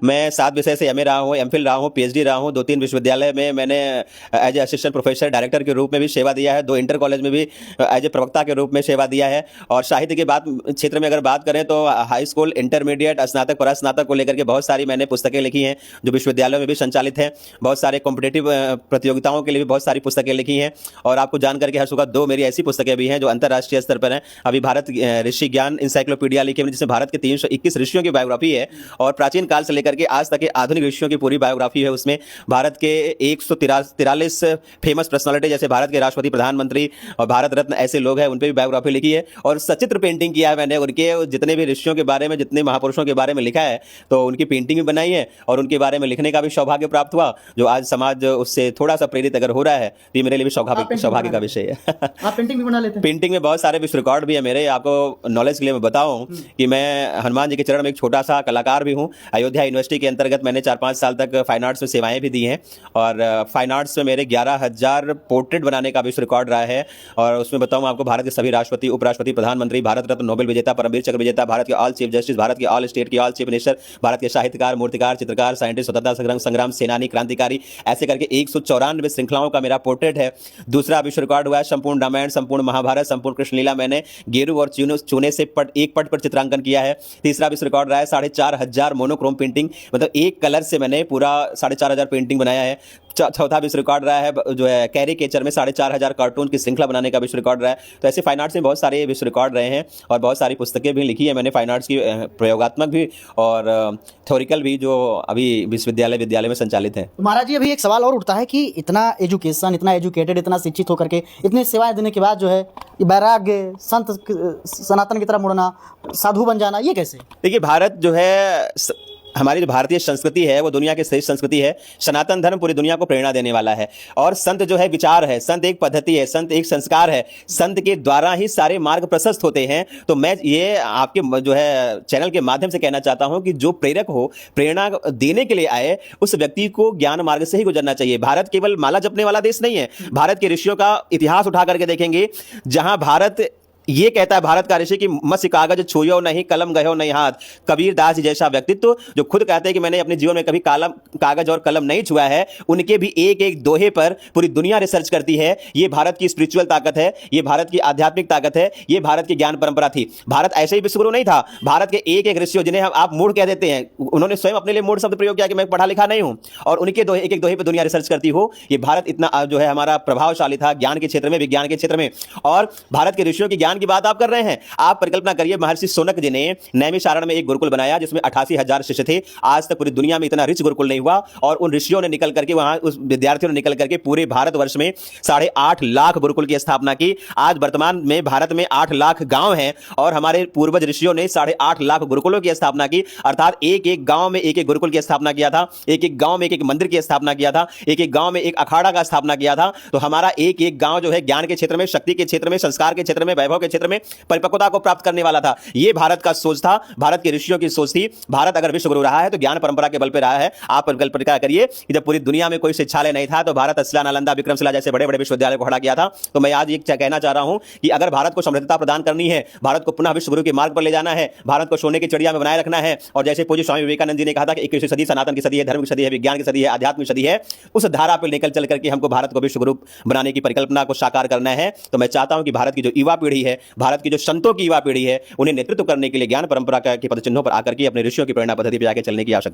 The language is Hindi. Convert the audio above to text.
मैं 7 विषय से एमए रहा हूँ, एमफिल रहा हूँ, पीएचडी रहा हूँ। 2-3 विश्वविद्यालय में मैंने as a assistant professor director के रूप में भी सेवा दिया है। 2 इंटर कॉलेज में भी एज ए प्रवक्ता के रूप में सेवा दिया है। और साहित्य की बात क्षेत्र में अगर बात करें तो हाई स्कूल, इंटरमीडिएट, स्नातक, परास्नातक को लेकर के बहुत सारी मैंने पुस्तकें लिखी हैं जो विश्वविद्यालयों में भी संचालित हैं। बहुत सारे कॉम्पिटिटिव प्रतियोगिताओं के लिए भी बहुत सारी पुस्तकें लिखी हैं। और आपको जान करके हर्ष होगा, 2 मेरी ऐसी पुस्तकें भी हैं जो अंतर्राष्ट्रीय स्तर पर हैं। अभी भारत ऋषि ज्ञान इंसाइक्लोपीडिया लिखी है जिसमें भारत के 321 ऋषियों की बायोग्राफी है और प्राचीन काल से लेकर के आज तक के आधुनिक ऋषियों की पूरी बायोग्राफी है। उसमें भारत के 143 फेमस पर्सनालिटी जैसे भारत के राष्ट्रपति, प्रधानमंत्री और भारत रत्न ऐसे लोग हैं, उन पर भी बायोग्राफी लिखी है। और सचित्र पेंटिंग किया है मैंने उनके, जितने भी ऋषियों के बारे में, जितने महापुरुषों के बारे में लिखा है, तो उनकी पेंटिंग भी बनाई है और उनके बारे में लिखने का भी सौभाग्य प्राप्त हुआ। जो आज समाज उससे थोड़ा सा प्रेरित अगर हो रहा है तो ये मेरे लिए भी सौभाग्य का विषय है। आप पेंटिंग भी बना लेते हैं? पेंटिंग में बहुत सारे विश्व रिकॉर्ड भी है मेरे। आपको नॉलेज के लिए मैं बताऊं कि मैं हनुमान जी के चरण में एक छोटा सा कलाकार भी हूं। अयोध्या यूनिवर्सिटी के अंतर्गत मैंने 4-5 साल तक फाइन आर्ट्स में सेवाएं भी दी हैं और फाइन आर्ट्स में मेरे 11,000 पोर्ट्रेट बनाने का विश्व रिकॉर्ड रहा है। और उसमें बताऊं आपको, भारत के सभी राष्ट्रपति, उपराष्ट्रपति, प्रधानमंत्री, भारत रत्न, नोबेल विजेता, परमवीर चक्र विजेता, भारत के ऑल चीफ जस्टिस, भारत के ऑल स्टेट के ऑल चीफ मिनिस्टर, भारत के साहित्यकार, मूर्तिकार, चित्रकार, साइंटिस्ट, स्वतंत्रता संग्राम सेनानी, क्रांतिकारी, ऐसे करके 194 श्रृंखलाओं का मेरा पोर्ट्रेट है। दूसरा विश्व रिकॉर्ड हुआ है संपूर्ण रामायण, संपूर्ण महाभारत, संपूर्ण कृष्ण लीला मैंने गेरू और चूने से एक पट पर चित्रांकन किया है। तीसरा विश्व रिकॉर्ड रहा है 4,500 मोनोक्रोम पेंटिंग, मतलब एक कलर से मैंने पूरा 4,500 पेंटिंग बनाया है। चौथा विश्व रिकॉर्ड रहा है जो है कैरिकेचर में 4,500 कार्टून की श्रृंखला बनाने का विश्व रिकॉर्ड रहा है। तो ऐसे फाइन आर्ट्स में बहुत सारे विश्व रिकॉर्ड रहे हैं और बहुत सारी पुस्तकें भी लिखी है मैंने फाइन आर्ट्स की, प्रयोगात्मक भी और थ्योरिकल भी, जो अभी विद्यालय में संचालित हैं। तो महाराज जी, अभी एक सवाल और उठता है कि इतना एजुकेशन, इतना एजुकेटेड, इतना शिक्षित होकर के इतनी सेवाएं देने के बाद जो है वैराग्य, संत सनातन की तरफ मुड़ना, साधु बन जाना, ये कैसे? देखिए, भारत जो है, हमारी जो भारतीय संस्कृति है वो दुनिया की श्रेष्ठ संस्कृति है। सनातन धर्म पूरी दुनिया को प्रेरणा देने वाला है और संत जो है विचार है, संत एक पद्धति है, संत एक संस्कार है, संत के द्वारा ही सारे मार्ग प्रशस्त होते हैं। तो मैं ये आपके जो है चैनल के माध्यम से कहना चाहता हूं कि जो प्रेरक हो, प्रेरणा देने के लिए आए, उस व्यक्ति को ज्ञान मार्ग से ही गुजरना चाहिए। भारत केवल माला जपने वाला देश नहीं है। भारत के ऋषियों का इतिहास उठा करके देखेंगे, जहां भारत ये कहता है, भारत का ऋषि कि मत्स्य कागज छुयो नहीं, कलम गयो नहीं हाथ। कबीर दास जैसा व्यक्तित्व जो खुद कहते हैं कि मैंने अपने जीवन में कभी कागज और कलम नहीं छुआ है, उनके भी एक एक दोहे पर पूरी दुनिया रिसर्च करती है। ये भारत की स्पिरिचुअल ताकत है, ये भारत की आध्यात्मिक ताकत है, ये भारत की ज्ञान परंपरा थी। भारत ऐसे ही विश्वगुरु नहीं था। भारत के एक एक ऋषियों, जिन्हें आप मूढ़ कह देते हैं, उन्होंने स्वयं अपने लिए मूढ़ शब्द प्रयोग किया कि मैं पढ़ा लिखा नहीं हूं, और उनके दोहे, एक एक दोहे पर दुनिया रिसर्च करती हो। ये भारत इतना जो है हमारा प्रभावशाली था ज्ञान के क्षेत्र में, विज्ञान के क्षेत्र में। और भारत के ऋषियों के ज्ञान की बात आप कर रहे हैं, आप परिकल्पना करिए, महर्षि सोनक जी ने नैमिषारण्य में एक गुरुकुल बनाया जिसमें 88,000 शिष्य थे। आज तक पूरी दुनिया में इतना रिच गुरुकुल नहीं हुआ। और उन ऋषियों ने निकल करके, वहां उस विद्यार्थियों ने निकल करके पूरे भारतवर्ष में 8.5 लाख गुरुकुल की स्थापना की। आज वर्तमान में भारत में 8 लाख गांव हैं और हमारे पूर्वज ऋषियों ने 8.5 लाख गुरुकुलों की स्थापना की। अर्थात एक एक गांव में एक एक गुरुकुल की स्थापना किया था, एक एक गांव में एक एक मंदिर की स्थापना किया था, एक एक गांव में एक अखाड़ा का स्थापना किया था। तो हमारा एक एक गांव जो है ज्ञान के क्षेत्र में, शक्ति के क्षेत्र में, संस्कार के क्षेत्र में, वैभव के क्षेत्र में परिपक्वता को प्राप्त करने वाला था। यह भारत का सोच था, भारत के ऋषियों की सोच थी। भारत अगर विश्व गुरु रहा है तो ज्ञान परंपरा के बल पर रहा है। आप कल्पना करिए कि जब पूरी दुनिया में कोई शिक्षालय नहीं था तो भारत तक्षशिला, नालंदा, विक्रमशिला जैसे बड़े बड़े विश्वविद्यालय को खड़ा किया था। तो मैं आज ये कहना चाह रहा हूं कि अगर भारत को समृद्धता प्रदान करनी है, भारत को पुनः विश्व गुरु के मार्ग पर ले जाना है, भारत को सोने की चिड़िया में बनाए रखना है, और जैसे पूज्य स्वामी विवेकानंद जी ने कहा था कि 21वीं सदी सनातन की सदी है, धर्म की सदी है, विज्ञान की सदी है, आध्यात्म की सदी है, उस धारा पर निकल चल करके हमको भारत को विश्व गुरु बनाने की परिकल्पना को साकार करना है। तो मैं चाहता हूं कि भारत की जो युवा पीढ़ी है, भारत की जो संतों की युवा पीढ़ी है, उन्हें नेतृत्व करने के लिए ज्ञान परंपरा के पदचिन्हों पर आकर के अपने ऋषियों की प्रेरणा पद्धति पर आगे चलने की आवश्यकता